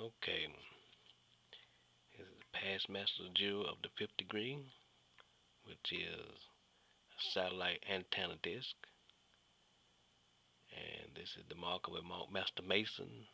Okay, this is the past master jewel of the fifth degree, which is a satellite antenna disc. And this is the mark of a master mason,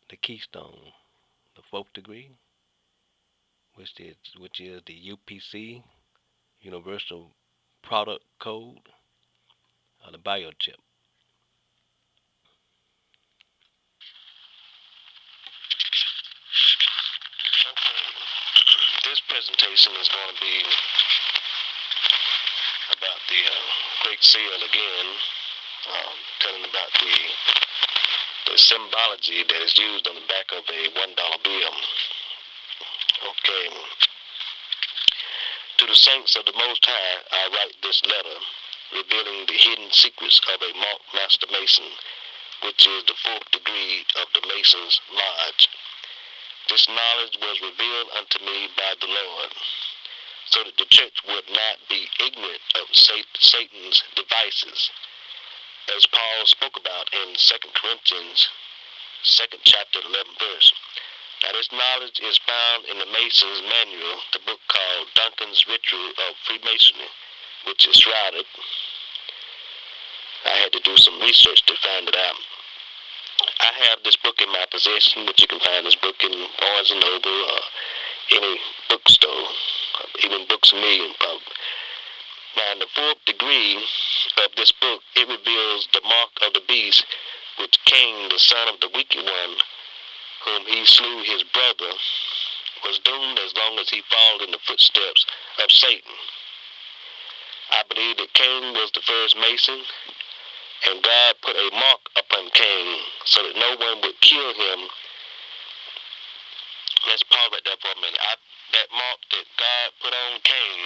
the keystone, the fourth degree, which is the UPC, Universal Product Code, of the biochip. Okay, this presentation is going to be about the Great Seal again, telling about the symbology that is used on the back of a $1 bill. Okay. To the saints of the Most High, I write this letter, revealing the hidden secrets of a monk master mason, which is the fourth degree of the Mason's Lodge. This knowledge was revealed unto me by the Lord, so that the church would not be ignorant of Satan's devices, as Paul spoke about in 2 Corinthians 2nd chapter 11th verse. Now this knowledge is found in the Mason's Manual, the book called Duncan's Ritual of Freemasonry, which is shrouded. I had to do some research to find it out. I have this book in my possession, but you can find this book in Barnes and Noble or any bookstore, even Books A Million probably. Now in the fourth degree of this book, it reveals the mark of the beast, which Cain, the son of the wicked one, whom he slew his brother, was doomed as long as he followed in the footsteps of Satan. I believe that Cain was the first Mason, and God put a mark upon Cain so that no one would kill him. Let's pause right there for a minute. That mark that God put on Cain,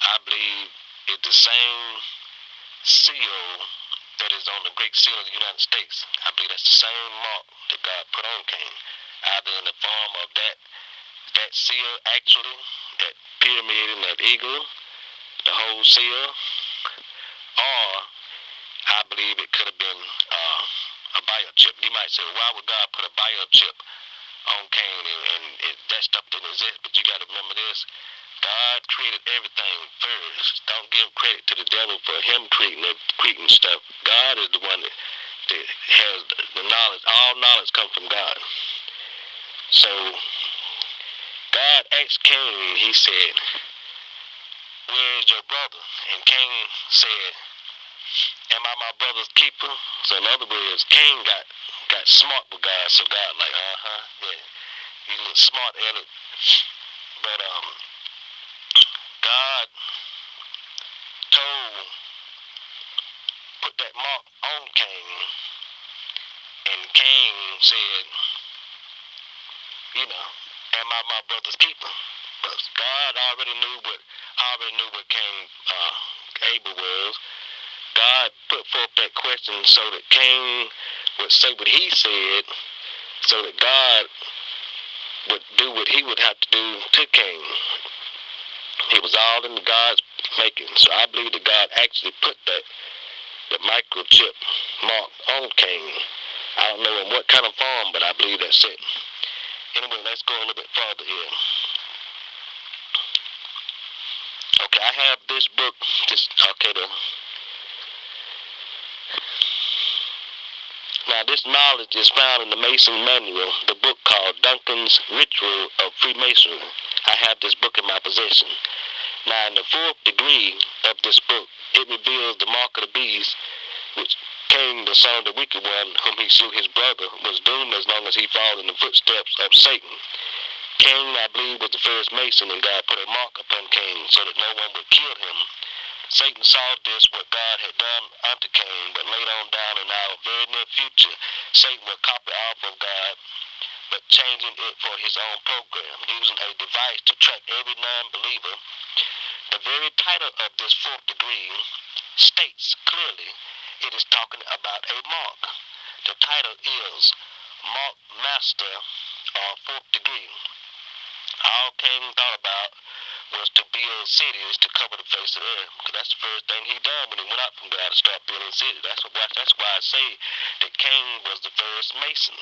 I believe, is the same seal that is on the Great Seal of the United States. I believe that's the same mark that God put on Cain, either in the form of that seal actually, that pyramid and that eagle, the whole seal, or I believe it could have been a biochip. You might say, why would God put a biochip on Cain and that stuff didn't exist? But you got to remember this. God created everything first. Don't give credit to the devil for him creating stuff. God is the one that has the knowledge. All knowledge comes from God. So God asked Cain, he said, where is your brother? And Cain said, am I my brother's keeper? So in other words, Cain got smart with God. So God like, yeah, you look smart at it. But God put that mark on Cain, and Cain said, am I my brother's keeper? But God already knew what Cain Abel was. God put forth that question so that Cain would say what he said, so that God would do what he would have to do to Cain. It was all in God's making. So I believe that God actually put the microchip mark on Cain. I don't know in what kind of form, but I believe that's it. Anyway, let's go a little bit further here. Okay, I have this book. Now, this knowledge is found in the Mason Manual, the book called Duncan's Ritual of Freemasonry. I have this book in my possession. Now, in the fourth degree of this book, it reveals the mark of the beast, which Cain, the son of the wicked one, whom he slew his brother, was doomed as long as he followed in the footsteps of Satan. Cain, I believe, was the first Mason, and God put a mark upon Cain so that no one would kill him. Satan saw this, what God had done unto Cain, but later on down in our very near future, Satan will copy off of God, but changing it for his own program, using a device to track every non-believer. The very title of this fourth degree states clearly it is talking about a mark. The title is Mark Master or Fourth Degree. All Cain thought about was to build cities to cover the face of the earth. Because that's the first thing he done when he went out from God to start building cities. That's why I say that Cain was the first Mason.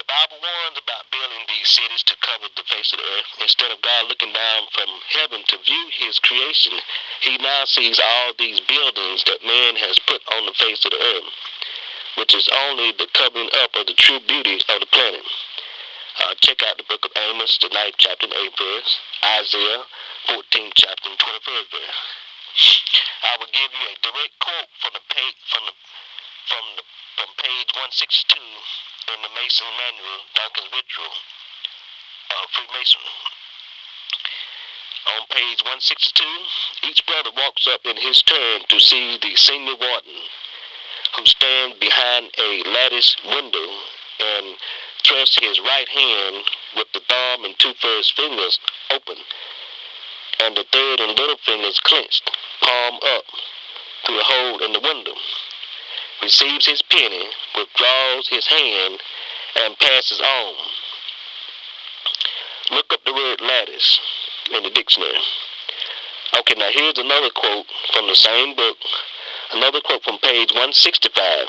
The Bible warns about building these cities to cover the face of the earth. Instead of God looking down from heaven to view his creation, he now sees all these buildings that man has put on the face of the earth, which is only the covering up of the true beauty of the planet. Check out the book of Amos, the 9th chapter and 8th verse, Isaiah, 14th chapter and 21st verse. I will give you a direct quote from page 162 in the Mason Manual, Duncan's Ritual of Freemasonry. On page 162, each brother walks up in his turn to see the senior warden, who stands behind a lattice window and thrusts his right hand with the thumb and 2 first fingers open, and the third and little fingers clenched, palm up, through a hole in the window, receives his penny, withdraws his hand, and passes on. Look up the word lattice in the dictionary. Okay, now here's another quote from the same book, another quote from page 165.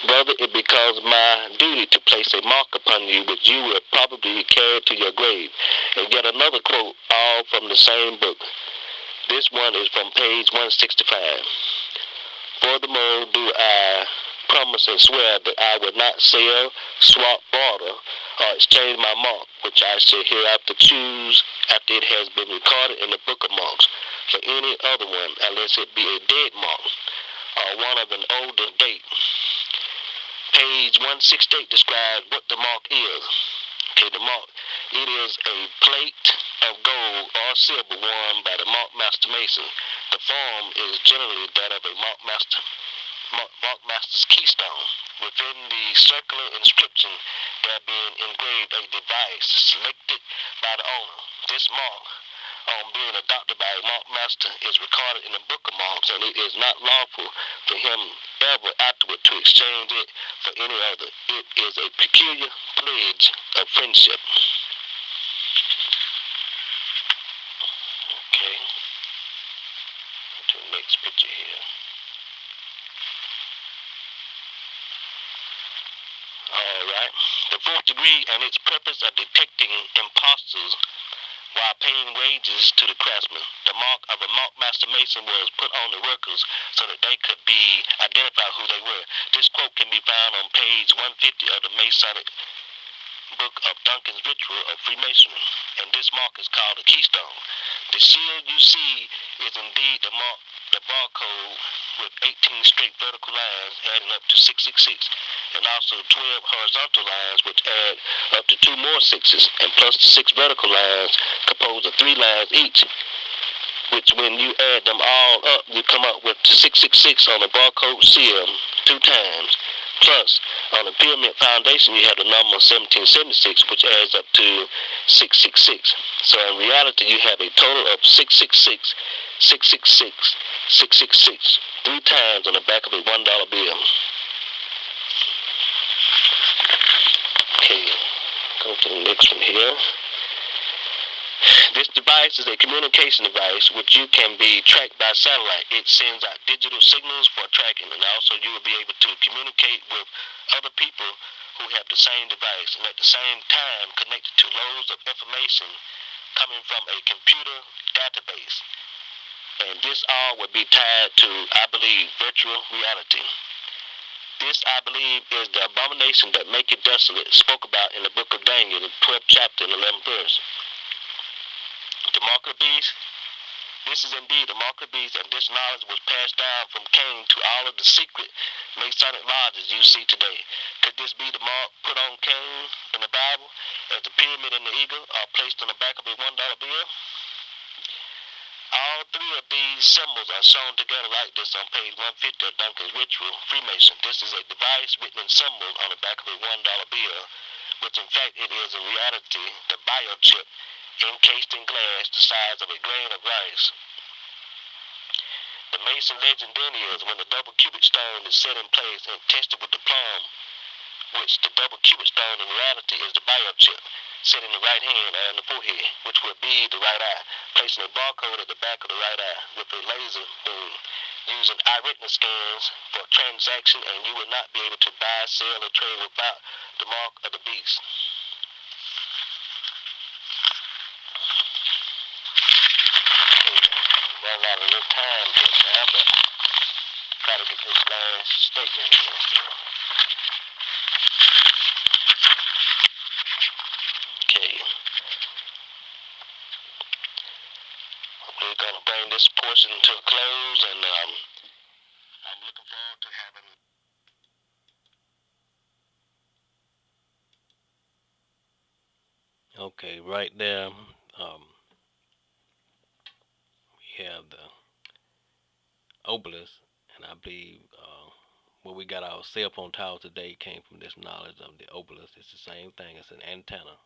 Brother, it becomes my duty to place a mark upon you, which you will probably carry to your grave. And yet another quote, all from the same book. This one is from page 165. Furthermore, do I promise and swear that I will not sell, swap, barter, or exchange my mark, which I shall hereafter choose after it has been recorded in the book of marks, for any other one, unless it be a dead mark, or one of an older date. Page 168 describes what the mark is. Okay, the mark, it is a plate of gold or silver worn by the mark master mason. The form is generally that of a mark master's keystone. Within the circular inscription, there being engraved a device selected by the owner. This mark, on being adopted by a mark master, is recorded in the book of marks, and it is not lawful for him ever afterward to exchange it for any other. It is a peculiar pledge of friendship. Okay, to the next picture here. Alright, the 4th degree and its purpose of detecting impostors while paying wages to the craftsmen. The mark of a mark master mason was put on the workers so that they could be identified who they were. This quote can be found on page 150 of the Masonic book of Duncan's Ritual of Freemasonry, and this mark is called a keystone. The shield you see is indeed the mark, the barcode, with 18 straight vertical lines adding up to 666, and also 12 horizontal lines which add up to 2 more 6s, and plus the 6 vertical lines composed of 3 lines each, which when you add them all up, you come up with 666 on the barcode seal 2 times. Plus, on the pyramid foundation, you have the number 1776, which adds up to 666. So in reality, you have a total of 666, 666, 666, 3 times on the back of a $1 bill. Okay, go to the next one here. This device is a communication device which you can be tracked by satellite. It sends out digital signals for tracking, and also you will be able to communicate with other people who have the same device, and at the same time connected to loads of information coming from a computer database. And this all would be tied to, I believe, virtual reality. This, I believe, is the abomination that maketh desolate, spoke about in the book of Daniel, the 12th chapter and 11th verse. The mark of the beast, this is indeed the mark of the beast, and this knowledge was passed down from Cain to all of the secret Masonic lodges you see today. Could this be the mark put on Cain in the Bible, as the pyramid and the eagle are placed on the back of a $1 bill? All 3 of these symbols are shown together like this on page 150 of Duncan's Ritual Freemason. This is a device written in symbols on the back of a $1 bill, which in fact it is in reality the biochip encased in glass the size of a grain of rice. The Mason legend then is when the double cubic stone is set in place and tested with the plumb which the double cupid stone in reality is the biop chip, set in the right hand and the forehead, which will be the right eye, placing a barcode at the back of the right eye with a laser beam, using eye-retina scans for transaction, and you will not be able to buy, sell, or trade without the mark of the beast. Run out of little time here now, but try to get this last statement here. Okay. We're going to bring this portion to a close, and I'm looking forward to having... Okay, right there, we have the obelisk, and I believe where we got our cell phone tower today came from this knowledge of the obelisk. It's the same thing. It's an antenna.